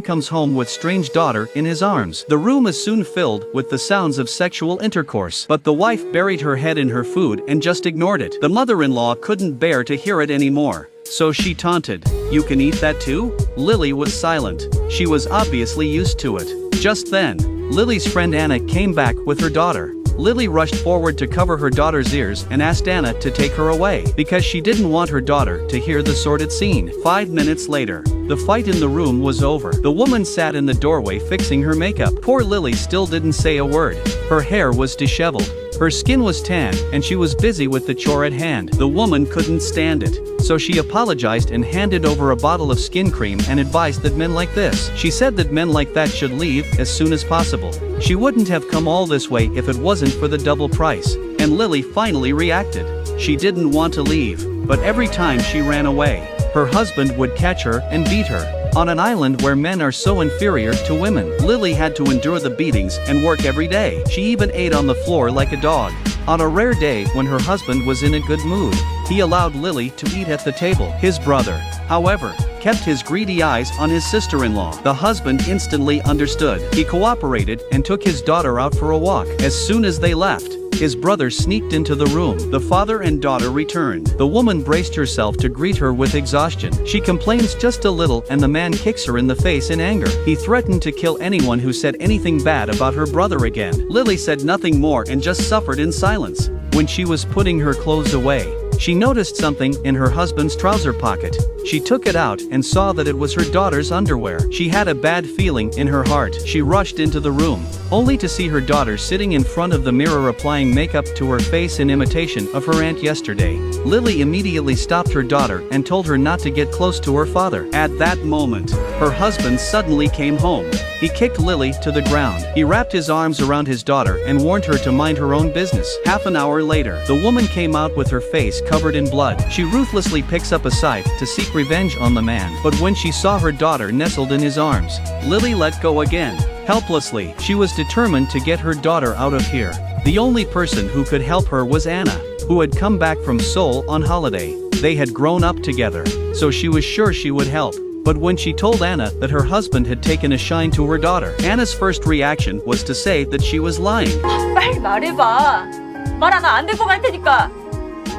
comes home with strange daughter in his arms. The room is soon filled with the sounds of sexual intercourse, but the wife buried her head in her food and just ignored it. The mother-in-law couldn't bear to hear it anymore, so she taunted, "You can eat that too?" Lily was silent. She was obviously used to it. Just then, Lily's friend Anna came back with her daughter. Lily rushed forward to cover her daughter's ears and asked Anna to take her away, because she didn't want her daughter to hear the sordid scene. 5 minutes later, the fight in the room was over. The woman sat in the doorway fixing her makeup. Poor Lily still didn't say a word. Her hair was disheveled. Her skin was tan, and she was busy with the chore at hand. The woman couldn't stand it, so she apologized and handed over a bottle of skin cream and advised that men like this. She said that men like that should leave as soon as possible. She wouldn't have come all this way if it wasn't for the double price. And Lily finally reacted. She didn't want to leave, but every time she ran away, her husband would catch her and beat her. On an island where men are so inferior to women, Lily had to endure the beatings and work every day. She even ate on the floor like a dog. On a rare day when her husband was in a good mood, he allowed Lily to eat at the table. His brother, however, kept his greedy eyes on his sister-in-law. The husband instantly understood. He cooperated and took his daughter out for a walk. As soon as they left, his brother sneaked into the room. The father and daughter returned. The woman braced herself to greet her with exhaustion. She complains just a little and the man kicks her in the face in anger. He threatened to kill anyone who said anything bad about her brother again. Lily said nothing more and just suffered in silence. When she was putting her clothes away, she noticed something in her husband's trouser pocket. She took it out and saw that it was her daughter's underwear. She had a bad feeling in her heart. She rushed into the room, only to see her daughter sitting in front of the mirror applying makeup to her face in imitation of her aunt yesterday. Lily immediately stopped her daughter and told her not to get close to her father. At that moment, her husband suddenly came home. He kicked Lily to the ground. He wrapped his arms around his daughter and warned her to mind her own business. Half an hour later, the woman came out with her face covered in blood. She ruthlessly picks up a scythe to seek revenge on the man. But when she saw her daughter nestled in his arms, Lily let go again. Helplessly, she was determined to get her daughter out of here. The only person who could help her was Anna, who had come back from Seoul on holiday. They had grown up together, so she was sure she would help. But when she told Anna that her husband had taken a shine to her daughter, Anna's first reaction was to say that she was lying. 빨리 말해봐. 말 안 안 될 것 같을 테니까.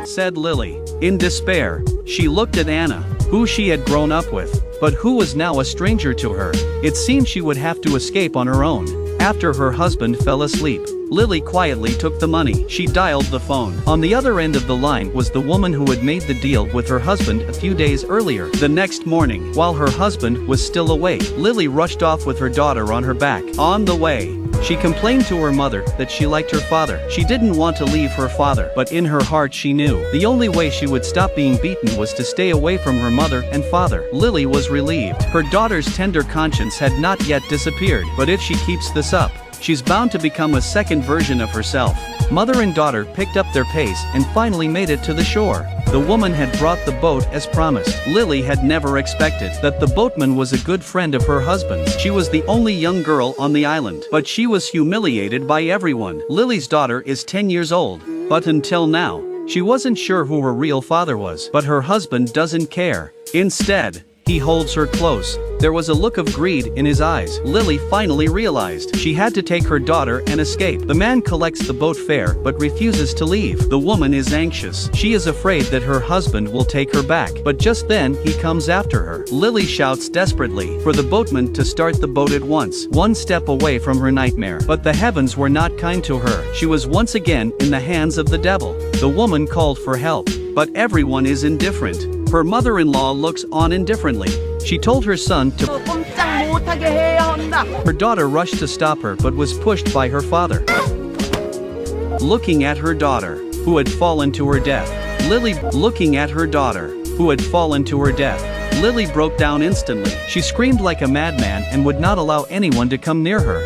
Said Lily. In despair, she looked at Anna, who she had grown up with, but who was now a stranger to her. It seemed she would have to escape on her own. After her husband fell asleep, Lily quietly took the money. She dialed the phone. On the other end of the line was the woman who had made the deal with her husband a few days earlier. The next morning, while her husband was still awake, Lily rushed off with her daughter on her back. On the way, she complained to her mother that she liked her father. She didn't want to leave her father, but in her heart she knew the only way she would stop being beaten was to stay away from her mother and father. Lily was relieved. Her daughter's tender conscience had not yet disappeared, but if she keeps this up, she's bound to become a second version of herself. Mother and daughter picked up their pace and finally made it to the shore. The woman had brought the boat as promised. Lily had never expected that the boatman was a good friend of her husband's. She was the only young girl on the island, but she was humiliated by everyone. Lily's daughter is 10 years old, but until now, she wasn't sure who her real father was. But her husband doesn't care. Instead, he holds her close. There was a look of greed in his eyes. Lily finally realized she had to take her daughter and escape. The man collects the boat fare but refuses to leave. The woman is anxious. She is afraid that her husband will take her back. But just then, he comes after her. Lily shouts desperately for the boatman to start the boat at once, one step away from her nightmare. But the heavens were not kind to her. She was once again in the hands of the devil. The woman called for help, but everyone is indifferent. Her mother-in-law looks on indifferently. She told her son to Her daughter rushed to stop her but was pushed by her father. Looking at her daughter, who had fallen to her death, Lily broke down instantly. She screamed like a madman and would not allow anyone to come near her.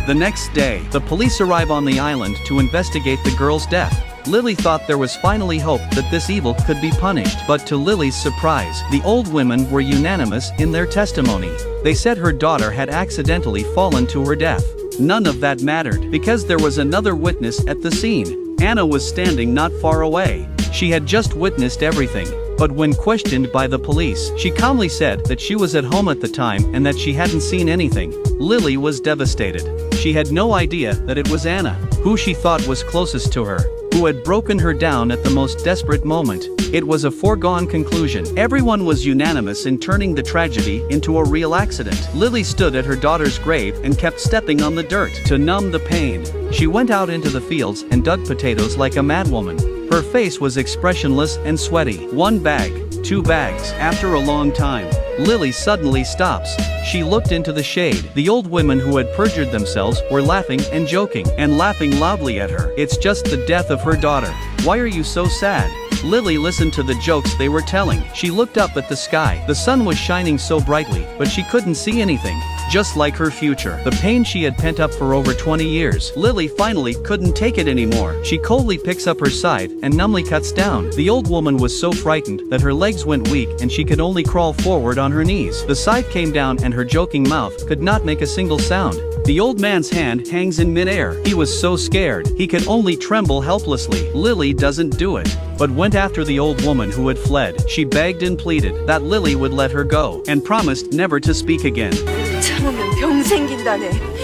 The next day, the police arrive on the island to investigate the girl's death. Lily thought there was finally hope that this evil could be punished, but to Lily's surprise, the old women were unanimous in their testimony. They said her daughter had accidentally fallen to her death. None of that mattered, because there was another witness at the scene. Anna was standing not far away. She had just witnessed everything. But when questioned by the police, she calmly said that she was at home at the time and that she hadn't seen anything. Lily was devastated. She had no idea that it was Anna, who she thought was closest to her, who had broken her down at the most desperate moment. It was a foregone conclusion. Everyone was unanimous in turning the tragedy into a real accident. Lily stood at her daughter's grave and kept stepping on the dirt to numb the pain. She went out into the fields and dug potatoes like a madwoman. Her face was expressionless and sweaty. 1 bag, 2 bags. After a long time, Lily suddenly stops. She looked into the shade. The old women who had perjured themselves were laughing and joking, and laughing loudly at her. It's just the death of her daughter. Why are you so sad? Lily listened to the jokes they were telling. She looked up at the sky. The sun was shining so brightly, but she couldn't see anything. Just like her future. The pain she had pent up for over 20 years. Lily finally couldn't take it anymore. She coldly picks up her scythe and numbly cuts down. The old woman was so frightened that her legs went weak and she could only crawl forward on her knees. The scythe came down and her joking mouth could not make a single sound. The old man's hand hangs in midair. He was so scared, he could only tremble helplessly. Lily doesn't do it, but went after the old woman who had fled. She begged and pleaded that Lily would let her go, and promised never to speak again. 참으면 병 생긴다네.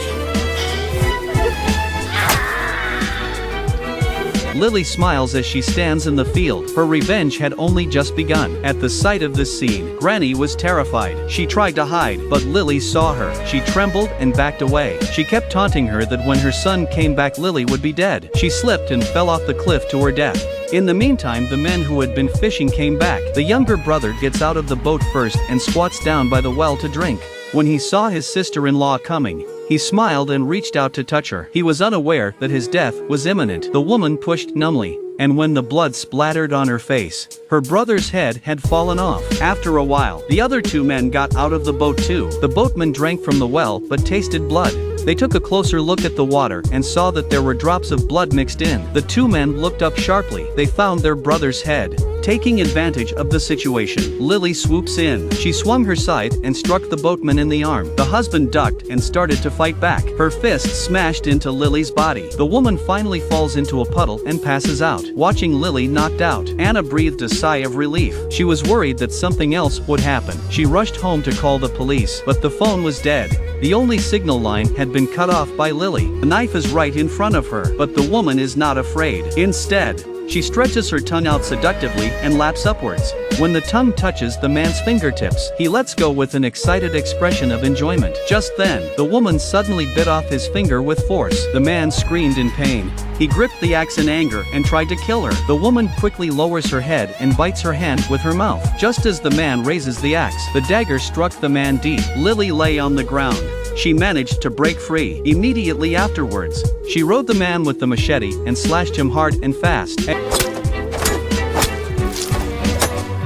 Lily smiles as she stands in the field. Her revenge had only just begun. At the sight of this scene, Granny was terrified. She tried to hide, but Lily saw her. She trembled and backed away. She kept taunting her that when her son came back, Lily would be dead. She slipped and fell off the cliff to her death. In the meantime, the men who had been fishing came back. The younger brother gets out of the boat first and squats down by the well to drink. When he saw his sister-in-law coming, he smiled and reached out to touch her. He was unaware that his death was imminent. The woman pushed numbly, and when the blood splattered on her face, her brother's head had fallen off. After a while, the other 2 men got out of the boat too. The boatman drank from the well but tasted blood. They took a closer look at the water and saw that there were drops of blood mixed in. The 2 men looked up sharply. They found their brother's head. Taking advantage of the situation, Lily swoops in. She swung her scythe and struck the boatman in the arm. The husband ducked and started to fight back. Her fist smashed into Lily's body. The woman finally falls into a puddle and passes out. Watching Lily knocked out, Anna breathed a sigh of relief. She was worried that something else would happen. She rushed home to call the police, but the phone was dead. The only signal line had been cut off by Lily. The knife is right in front of her, but the woman is not afraid. Instead, she stretches her tongue out seductively and laps upwards. When the tongue touches the man's fingertips, he lets go with an excited expression of enjoyment. Just then, the woman suddenly bit off his finger with force. The man screamed in pain. He gripped the axe in anger and tried to kill her. The woman quickly lowers her head and bites her hand with her mouth. Just as the man raises the axe, the dagger struck the man deep. Lily lay on the ground. She managed to break free. Immediately afterwards, she rode the man with the machete and slashed him hard and fast.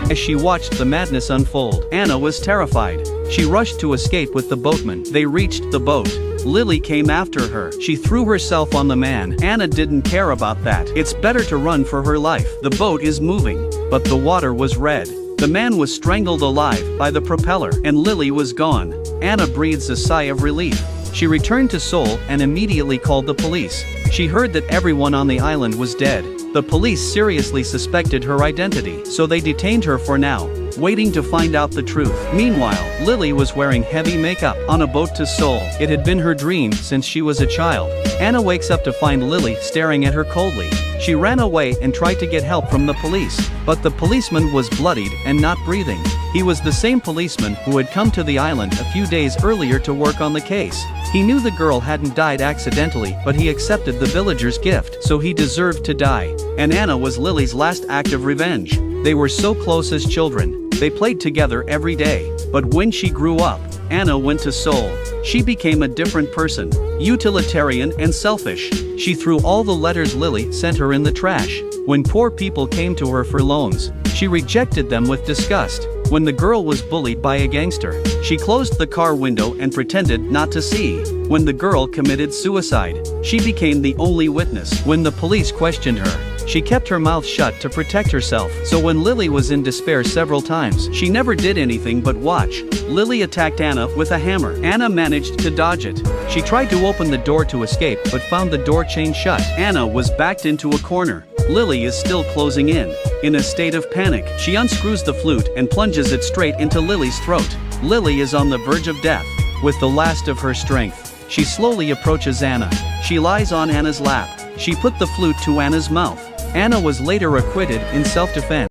As she watched the madness unfold, Anna was terrified. She rushed to escape with the boatman. They reached the boat. Lily came after her. She threw herself on the man. Anna didn't care about that. It's better to run for her life. The boat is moving, but the water was red. The man was strangled alive by the propeller, and Lily was gone. Anna breathes a sigh of relief. She returned to Seoul and immediately called the police. She heard that everyone on the island was dead. The police seriously suspected her identity, so they detained her for now, waiting to find out the truth. Meanwhile, Lily was wearing heavy makeup on a boat to Seoul. It had been her dream since she was a child. Anna wakes up to find Lily staring at her coldly. She ran away and tried to get help from the police, but the policeman was bloodied and not breathing. He was the same policeman who had come to the island a few days earlier to work on the case. He knew the girl hadn't died accidentally, but he accepted the villagers' gift, so he deserved to die. And Anna was Lily's last act of revenge. They were so close as children. They played together every day. But when she grew up, Anna went to Seoul. She became a different person, utilitarian and selfish. She threw all the letters Lily sent her in the trash. When poor people came to her for loans, she rejected them with disgust. When the girl was bullied by a gangster, she closed the car window and pretended not to see. When the girl committed suicide, she became the only witness. When the police questioned her, she kept her mouth shut to protect herself. So when Lily was in despair several times, she never did anything but watch. Lily attacked Anna with a hammer. Anna managed to dodge it. She tried to open the door to escape but found the door chain shut. Anna was backed into a corner. Lily is still closing in. In a state of panic, she unscrews the flute and plunges it straight into Lily's throat. Lily is on the verge of death. With the last of her strength, she slowly approaches Anna. She lies on Anna's lap. She put the flute to Anna's mouth. Anna was later acquitted in self-defense.